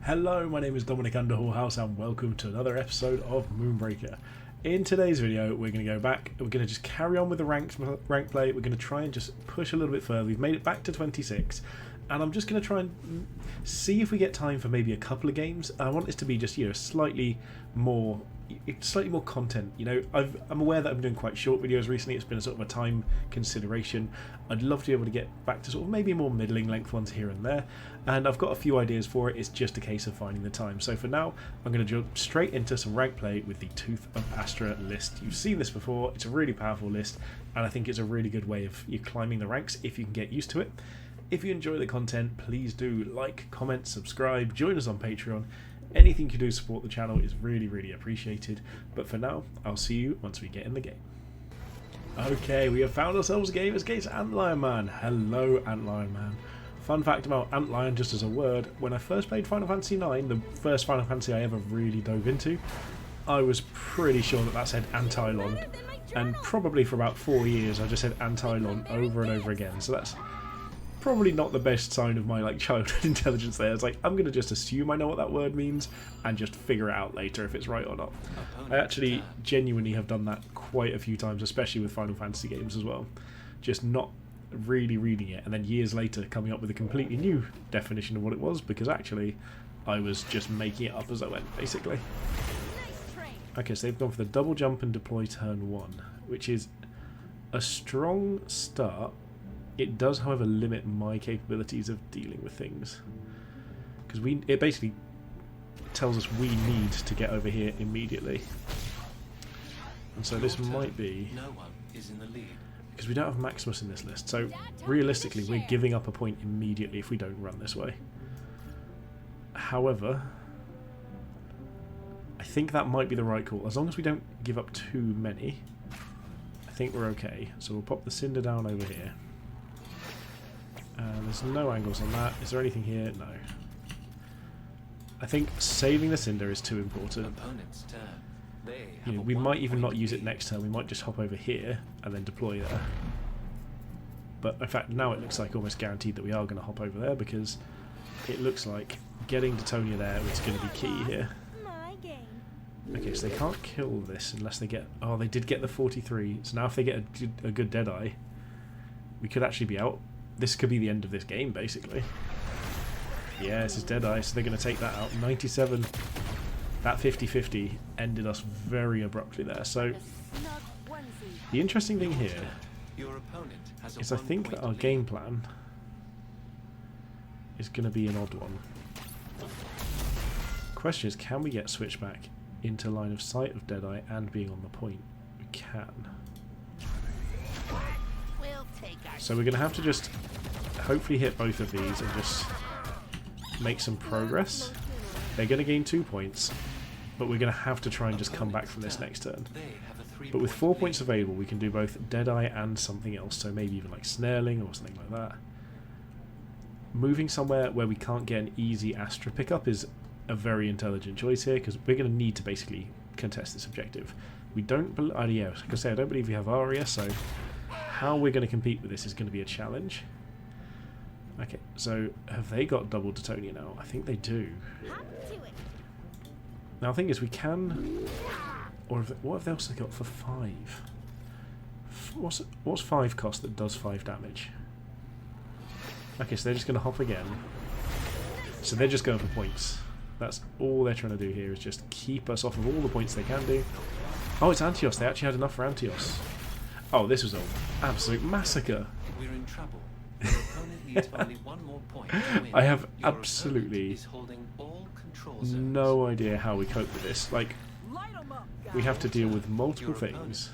Hello, my name is Dominic Underhallhouse and welcome to another episode of Moonbreaker. In today's video we're going to go back, we're going to just carry on with the rank play, we're going to try and just push a little bit further. We've made it back to 26 and I'm just going to try and see if we get time for maybe a couple of games. I want this to be just, slightly more content. I'm aware that I'm doing quite short videos recently. It's been a sort of a time consideration. I'd love to be able to get back to sort of maybe more middling length ones here and there, and I've got a few ideas for it. It's just a case of finding the time. So for now I'm going to jump straight into some rank play with the Tooth of Astra list. You've seen this before. It's a really powerful list and I think it's a really good way of you climbing the ranks if you can get used to it. If you enjoy the content, please do like, comment, subscribe, join us on Patreon. Anything you can do to support the channel is really appreciated. But for now, I'll see you once we get in the game. Okay, we have found ourselves a game against Antlion Man. Hello, Antlion Man. Fun fact about Antlion, just as a word, when I first played Final Fantasy IX, the first Final Fantasy I ever really dove into, I was pretty sure that said Antilon. And probably for about 4 years I just said Antilon over and over again. So that's probably not the best sign of my childhood intelligence there. It's like, I'm going to just assume I know what that word means and just figure it out later if it's right or not. I actually genuinely have done that quite a few times, especially with Final Fantasy games as well. Just not really reading it and then years later coming up with a completely new definition of what it was, because actually I was just making it up as I went, basically. Okay, so they've gone for the double jump and deploy turn 1, which is a strong start. It does, however, limit my capabilities of dealing with things, because it basically tells us we need to get over here immediately, and so this might be because we don't have Maximus in this list. So realistically, we're giving up a point immediately if we don't run this way. However, I think that might be the right call as long as we don't give up too many. I think we're okay. So we'll pop the Cinder down over here. There's no angles on that. Is there anything here? No. I think saving the Cinder is too important. We might even not use it next turn. We might just hop over here and then deploy there. But in fact, now it looks like almost guaranteed that we are going to hop over there, because it looks like getting Detonia there is going to be key here. Okay, so they can't kill this unless they get... Oh, they did get the 43. So now if they get a good Deadeye, we could actually be out. This could be the end of this game, basically. Yeah, this is Deadeye, so they're going to take that out. 97. That 50-50 ended us very abruptly there. So the interesting thing here is I think that our game plan is going to be an odd one. Question is, can we get Switchback into line of sight of Deadeye and being on the point? We can. So we're going to have to just hopefully hit both of these and just make some progress. They're going to gain 2 points, but we're going to have to try and just come back from this next turn. But with 4 points available, we can do both Deadeye and something else, so maybe even like Snarling or something like that. Moving somewhere where we can't get an easy Astra pickup is a very intelligent choice here, because we're going to need to basically contest this objective. We don't... yeah, like I say, I don't believe we have Aria, so how we're going to compete with this is going to be a challenge. Okay, so have they got double Detonia now? I think they do. Now the thing is, we can... Or what have they also got for 5? What's 5 cost that does 5 damage? Okay, so they're just going to hop again. So they're just going for points. That's all they're trying to do here, is just keep us off of all the points they can do. Oh, it's Antios. They actually had enough for Antios. Oh, this was an absolute massacre. We're in trouble. Your opponent needs only one more point to win. I have absolutely no idea how we cope with this. Like, we have to deal with multiple things.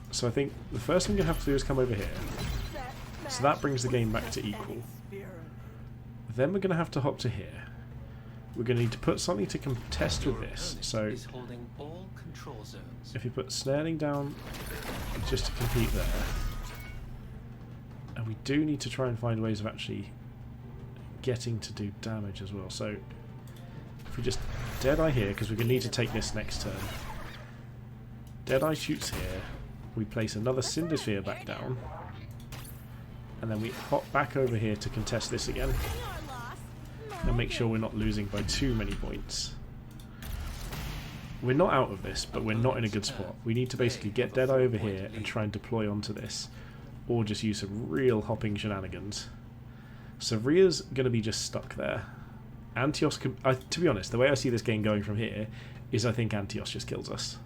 So I think the first thing we're going to have to do is come over here. So that brings the game back to equal. Then we're going to have to hop to here. We're going to need to put something to contest with this. So if you put Snarling down just to compete there. And we do need to try and find ways of actually getting to do damage as well. So if we just Deadeye here, because we're going to need to take this next turn. Deadeye shoots here. We place another Cinder Sphere back down. And then we hop back over here to contest this again. and make sure we're not losing by too many points. We're not out of this, but we're not in a good spot. We need to basically get Deadeye over here and try and deploy onto this, or just use some real hopping shenanigans. Severia's going to be just stuck there. Antios, to be honest, the way I see this game going from here is I think Antios just kills us.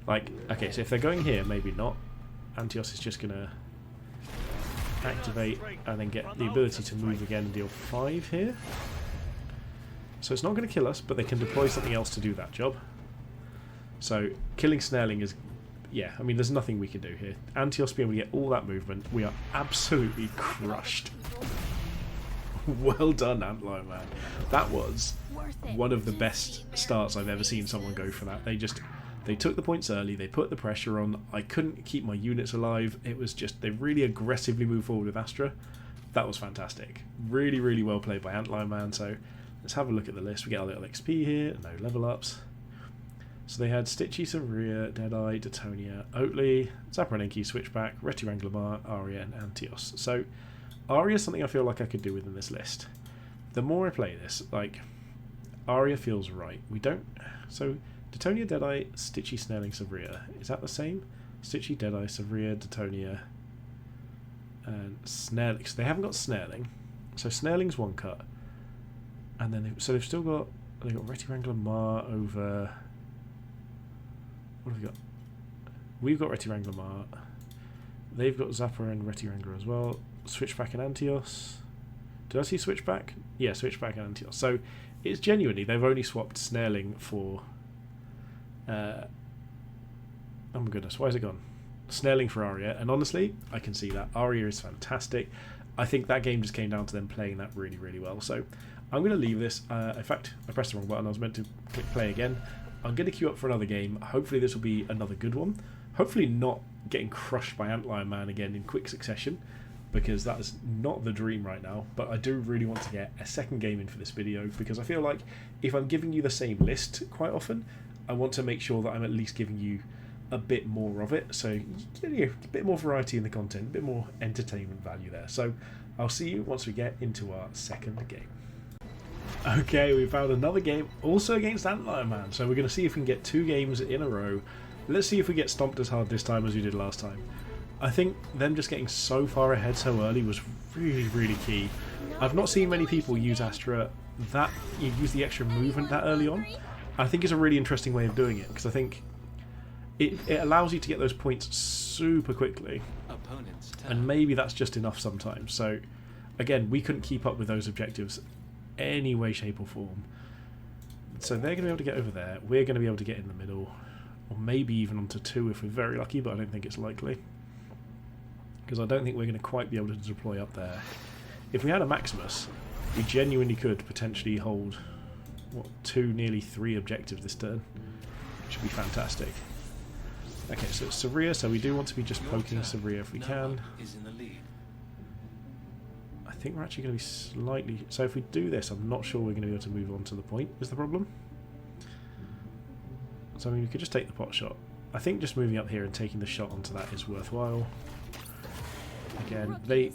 Like, okay, so if they're going here, maybe not. Antios is just going to activate and then get the ability to move again and deal 5 here. So it's not going to kill us, but they can deploy something else to do that job. So killing Snarling is, yeah, I mean, there's nothing we can do here. Antios being able to get all that movement, we are absolutely crushed. Well done, Antlion Man. That was one of the best starts I've ever seen someone go for that. They took the points early, they put the pressure on, I couldn't keep my units alive, it was just, they really aggressively moved forward with Astra. That was fantastic. Really, really well played by Antlion Man. So let's have a look at the list. We get a little XP here, no level ups. So they had Stitchy, Severia, Deadeye, Detonia, Oatly, Zapparanenki, Switchback, Reti Wranglamar, Arya, and Antios. So Arya is something I feel like I could do within this list. The more I play this, like, Arya feels right. We don't... So, Detonia, Deadeye, Stitchy, Snarling, Severia. Is that the same? Stitchy, Deadeye, Severia, Detonia, and Snarling. So they haven't got Snarling. So Snarling's one cut. And then, so they've still got... They've got Reti Wranglamar over... What have we got? We've got Reti Wranglamar. They've got Zapper and Reti Wrangler as well. Switchback and Antios. Did I see Switchback? Yeah, Switchback and Antios. So it's genuinely, they've only swapped Snarling for... oh my goodness, why is it gone? Snarling for Arya. And honestly, I can see that. Arya is fantastic. I think that game just came down to them playing that really, really well. So I'm going to leave this. In fact, I pressed the wrong button. I was meant to click play again. I'm going to queue up for another game. Hopefully this will be another good one. Hopefully not getting crushed by Antlion Man again in quick succession, because that is not the dream right now. But I do really want to get a second game in for this video, because I feel like if I'm giving you the same list quite often, I want to make sure that I'm at least giving you a bit more of it, so you know, a bit more variety in the content, a bit more entertainment value there. So I'll see you once we get into our second game. Okay, we found another game, also against Antlion Man. So we're going to see if we can get 2 games in a row. Let's see if we get stomped as hard this time as we did last time. I think them just getting so far ahead so early was really, really key. I've not seen many people use Astra that you use the extra movement that early on. I think it's a really interesting way of doing it, because I think it allows you to get those points super quickly, and maybe that's just enough sometimes. So again, we couldn't keep up with those objectives any way, shape or form. So they're going to be able to get over there, we're going to be able to get in the middle, or maybe even onto 2 if we're very lucky, but I don't think it's likely, because I don't think we're going to quite be able to deploy up there. If we had a Maximus, we genuinely could potentially hold, what, 2, nearly 3 objectives this turn, which would be fantastic. Okay, so it's Severia, so we do want to be just poking Severia if we can. I think we're actually going to be slightly... So if we do this, I'm not sure we're going to be able to move on to the point, is the problem. So I mean, we could just take the pot shot. I think just moving up here and taking the shot onto that is worthwhile. Again, they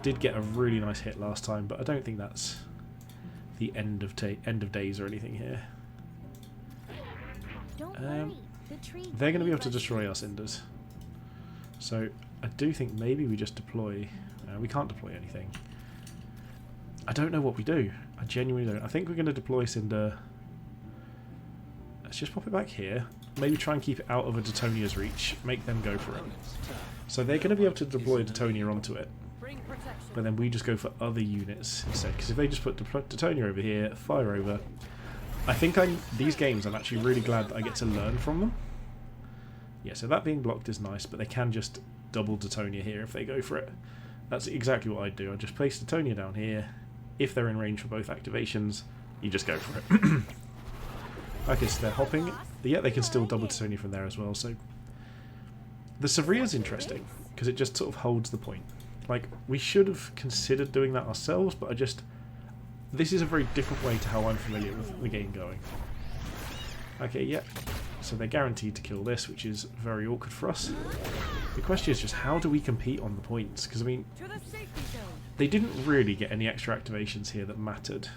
did get a really nice hit last time, but I don't think that's the end of days or anything here. They're going to be able to destroy our cinders. So I do think maybe we just deploy... we can't deploy anything. I don't know what we do. I genuinely don't. I think we're going to deploy Cinder. Let's just pop it back here. Maybe try and keep it out of a Detonia's reach. Make them go for it. So they're going to be able to deploy Detonia onto it. But then we just go for other units instead. Because if they just put Detonia over here, fire over... I think these games I'm actually really glad that I get to learn from them. Yeah, so that being blocked is nice, but they can just double Detonia here if they go for it. That's exactly what I'd do. I'd just place Detonia down here. If they're in range for both activations, you just go for it. Okay, so they're hopping. Yeah, they can still double Detonia from there as well. So the Severia's interesting, because it just sort of holds the point. Like, we should have considered doing that ourselves, but this is a very different way to how I'm familiar with the game going. Okay, yeah. So they're guaranteed to kill this, which is very awkward for us. The question is just how do we compete on the points? Because I mean, they didn't really get any extra activations here that mattered.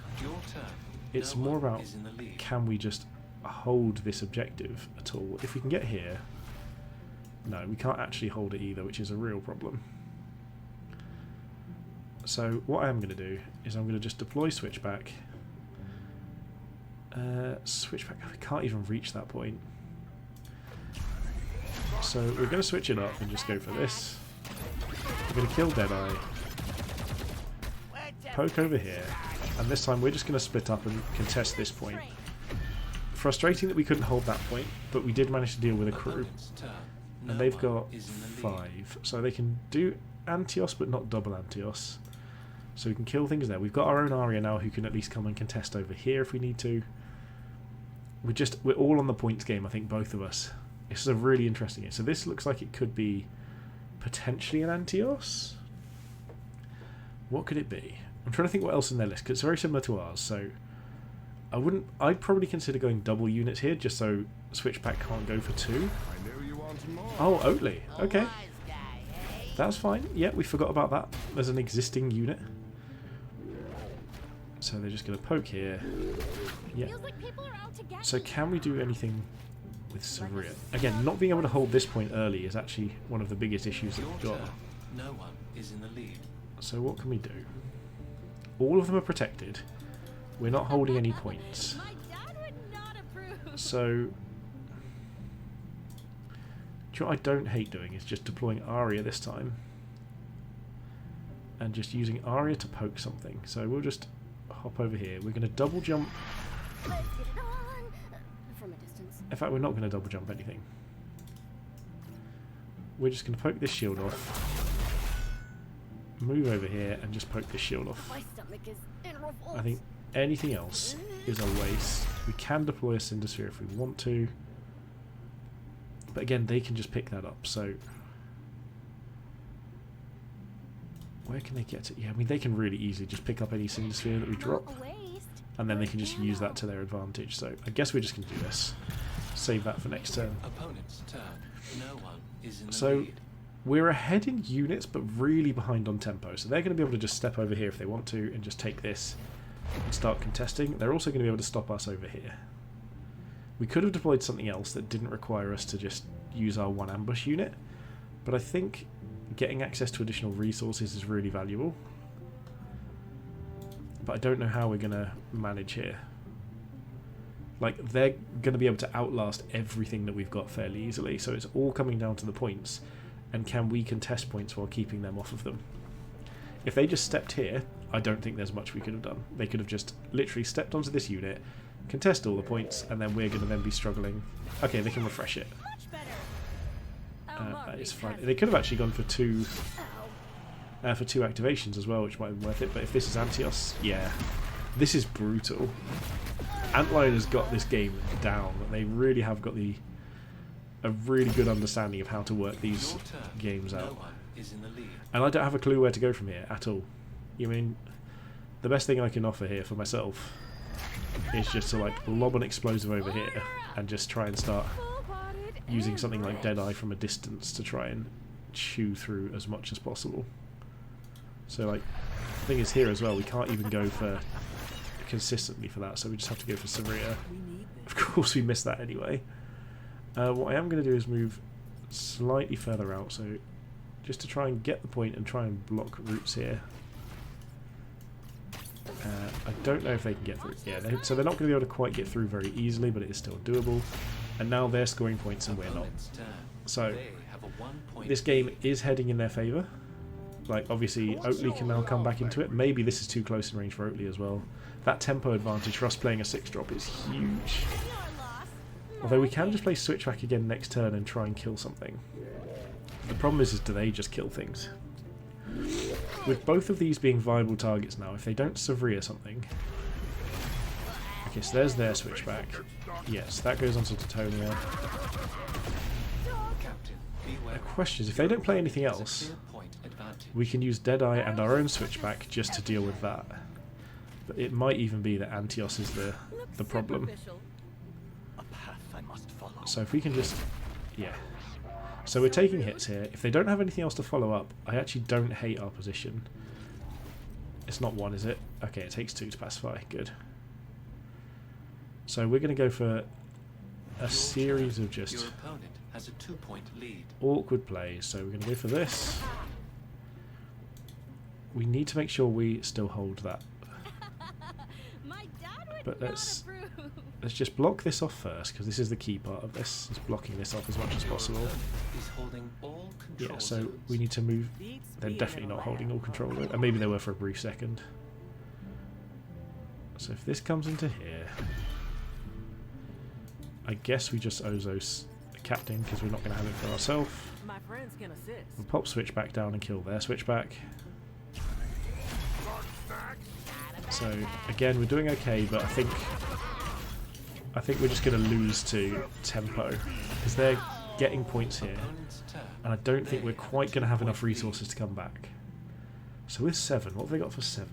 It's more about can we just hold this objective at all? If we can get here, no, we can't actually hold it either, which is a real problem. So what I am going to do is I'm going to just deploy switchback. Switchback, we can't even reach that point. So we're going to switch it up and just go for this. We're going to kill Deadeye. Poke over here. And this time we're just going to split up and contest this point. Frustrating that we couldn't hold that point, but we did manage to deal with a crew. And they've got 5. So they can do Antios, but not double Antios. So we can kill things there. We've got our own Aria now who can at least come and contest over here if we need to. We're all on the points game, I think, both of us. This is a really interesting game. So this looks like it could be potentially an Antios. What could it be? I'm trying to think what else in their list, because it's very similar to ours. So I'd probably consider going double units here, just so Switchback can't go for 2. Oh, Oatly. Okay. That's fine. Yeah, we forgot about that. There's an existing unit. So they're just going to poke here. Yeah. So can we do anything with Savria? Again, not being able to hold this point early is actually one of the biggest issues that we've got. No one is in the lead. So what can we do? All of them are protected. We're not holding any points. So, do you know what I don't hate doing is just deploying Aria this time. And just using Aria to poke something. So we'll just hop over here. We're going to double jump. In fact, we're not going to double jump anything. We're just going to poke this shield off. Move over here and just poke this shield off. I think anything else is a waste. We can deploy a Cinder Sphere if we want to. But again, they can just pick that up, so... Where can they get it? Yeah, I mean, they can really easily just pick up any Cinder Sphere that we drop. And then they can just use that to their advantage. So I guess we're just going to do this. Save that for next turn. No one is in the so lead. we're ahead in units, but really behind on tempo. So they're going to be able to just step over here if they want to and just take this and start contesting. They're also going to be able to stop us over here. We could have deployed something else that didn't require us to just use our one ambush unit. But I think getting access to additional resources is really valuable. But I don't know how we're going to manage here. Like, they're going to be able to outlast everything that we've got fairly easily. So it's all coming down to the points. And can we contest points while keeping them off of them? If they just stepped here, I don't think there's much we could have done. They could have just literally stepped onto this unit, contest all the points, and then we're going to then be struggling. Okay, they can refresh it. That is fine. They could have actually gone for two activations as well, which might have been worth it. But if this is Antios, yeah, this is brutal. Antlion has got this game down. They really have got a really good understanding of how to work these games out. And I don't have a clue where to go from here at all. You mean, the best thing I can offer here for myself is just to like lob an explosive over here and just try and start using something like Deadeye from a distance to try and chew through as much as possible. So like, the thing is here as well, we can't even go for consistently for that, so we just have to go for Savria. Of course we missed that anyway. What I am going to do is move slightly further out, so just to try and get the point and try and block routes here. I don't know if they can get through. Yeah, so they're not going to be able to quite get through very easily, but it is still doable. And now they're scoring points and we're not. So this game is heading in their favour. Like, obviously Oatly can now come back into it. Maybe this is too close in range for Oatly as well. That tempo advantage for us playing a 6-drop is huge. Although we can just play Switchback again next turn and try and kill something. The problem is do they just kill things? With both of these being viable targets now, if they don't Savria something... Okay, so there's their Switchback. Yes, that goes on to Titonia. The question is, if they don't play anything else, we can use Deadeye and our own Switchback just to deal with that. But it might even be that Antios is the problem. must follow. So if we can just... yeah. So we're taking hits here. If they don't have anything else to follow up, I actually don't hate our position. It's not 1, is it? Okay, it takes 2 to pacify. Good. So we're going to go for a series of just Your opponent has a 2-point lead. awkward plays. So we're going to go for this. We need to make sure we still hold that. My dad would But not let's approve. just block this off first, because this is the key part of this, is blocking this off as much as Your possible. opponent is holding all control Yeah, so zones. we need to move. They're definitely not holding all control of it, and maybe they were for a brief second. So if this comes into here, I guess we just Ozos the captain, because we're not going to have it for ourselves. My friends can assist. We'll pop switchback down and kill their switchback. So again, we're doing okay, but I think we're just going to lose to tempo, because they're getting points here, Opponent's turn. and I don't think we're quite going to have enough resources to come back. So with 7, what have they got for 7?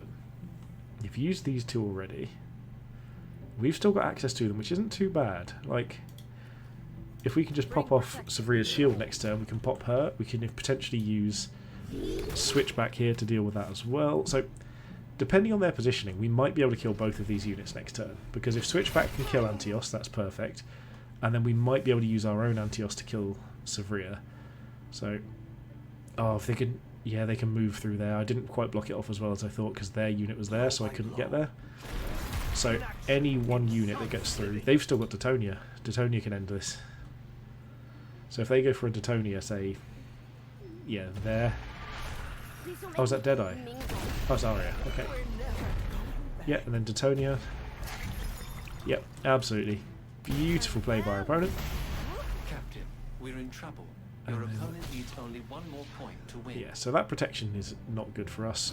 You've used these 2 already. We've still got access to them, which isn't too bad. Like, if we can just pop off Savria's shield next turn, we can pop her. We can potentially use switchback here to deal with that as well. So depending on their positioning, we might be able to kill both of these units next turn, because if switchback can kill Antios, that's perfect, and then we might be able to use our own Antios to kill Savria. So, oh, if they can, yeah, they can move through there. I didn't quite block it off as well as I thought, because their unit was there, so I couldn't get there. So any one unit that gets through, they've still got Detonia. Detonia can end this. So if they go for a Detonia, say, yeah, there. Oh, is that Deadeye? Oh, it's Aria. Okay. Yeah, and then Detonia. Yep, absolutely. Beautiful play by our opponent. Captain, we're in trouble. Your opponent needs only 1 more point to win. Yeah, so that protection is not good for us.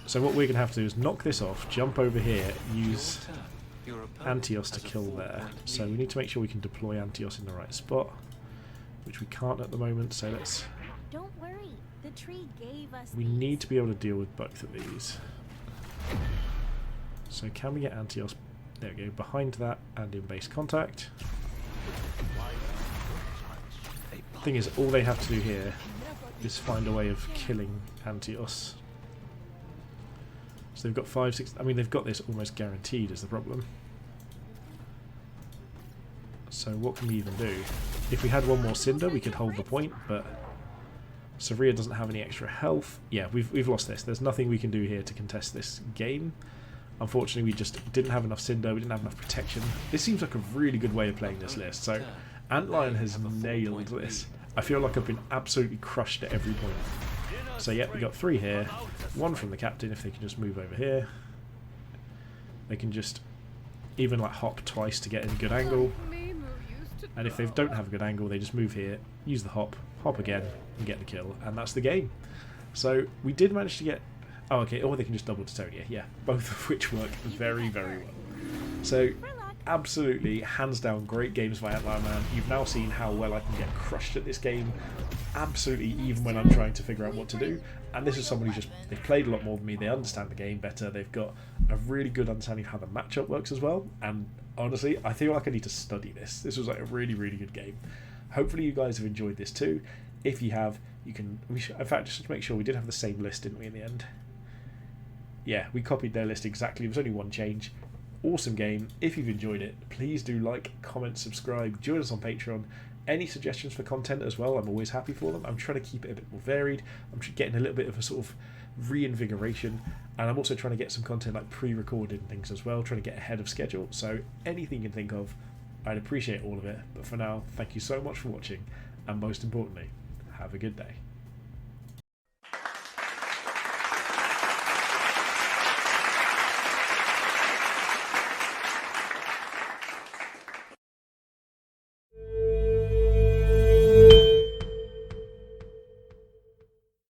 So what we're going to have to do is knock this off, jump over here, use Your turn. Your opponent Antios to has a kill there. 4-point So we lead. need to make sure we can deploy Antios in the right spot, which we can't at the moment, so let's... Don't worry. The tree gave us We these. need to be able to deal with both of these. So can we get Antios, there we go, behind that and in base contact. Thing is, all they have to do here is find a way of killing Antios. So they've got 5, 6... I mean, they've got this almost guaranteed is the problem. So what can we even do? If we had 1 more Cinder, we could hold the point, but Savria doesn't have any extra health. Yeah, we've lost this. There's nothing we can do here to contest this game. Unfortunately, we just didn't have enough Cinder, we didn't have enough protection. This seems like a really good way of playing this list. So Antlion has nailed this. I feel like I've been absolutely crushed at every point. So yeah, we got 3 here. 1 from the captain if they can just move over here. They can just even like hop twice to get in a good angle. And if they don't have a good angle, they just move here, use the hop again, and get the kill. And that's the game. So we did manage to get... Oh, okay, or they can just double Tetonia. Yeah, both of which work very, very well. So absolutely, hands down, great games by Antlion Man. You've now seen how well I can get crushed at this game. Absolutely, even when I'm trying to figure out what to do. And this is somebody who's just, they've played a lot more than me, they understand the game better, they've got a really good understanding of how the matchup works as well. And honestly, I feel like I need to study this. This was like a really, really good game. Hopefully you guys have enjoyed this too. If you have, you can, in fact, just to make sure, we did have the same list, didn't we, in the end? Yeah, we copied their list exactly. There was only 1 change. Awesome game. If you've enjoyed it, please do like, comment, subscribe, join us on Patreon. Any suggestions for content as well, I'm always happy for them. I'm trying to keep it a bit more varied. I'm getting a little bit of a sort of reinvigoration, and I'm also trying to get some content like pre-recorded things as well, trying to get ahead of schedule. So anything you can think of, I'd appreciate all of it. But for now, thank you so much for watching, and most importantly, have a good day.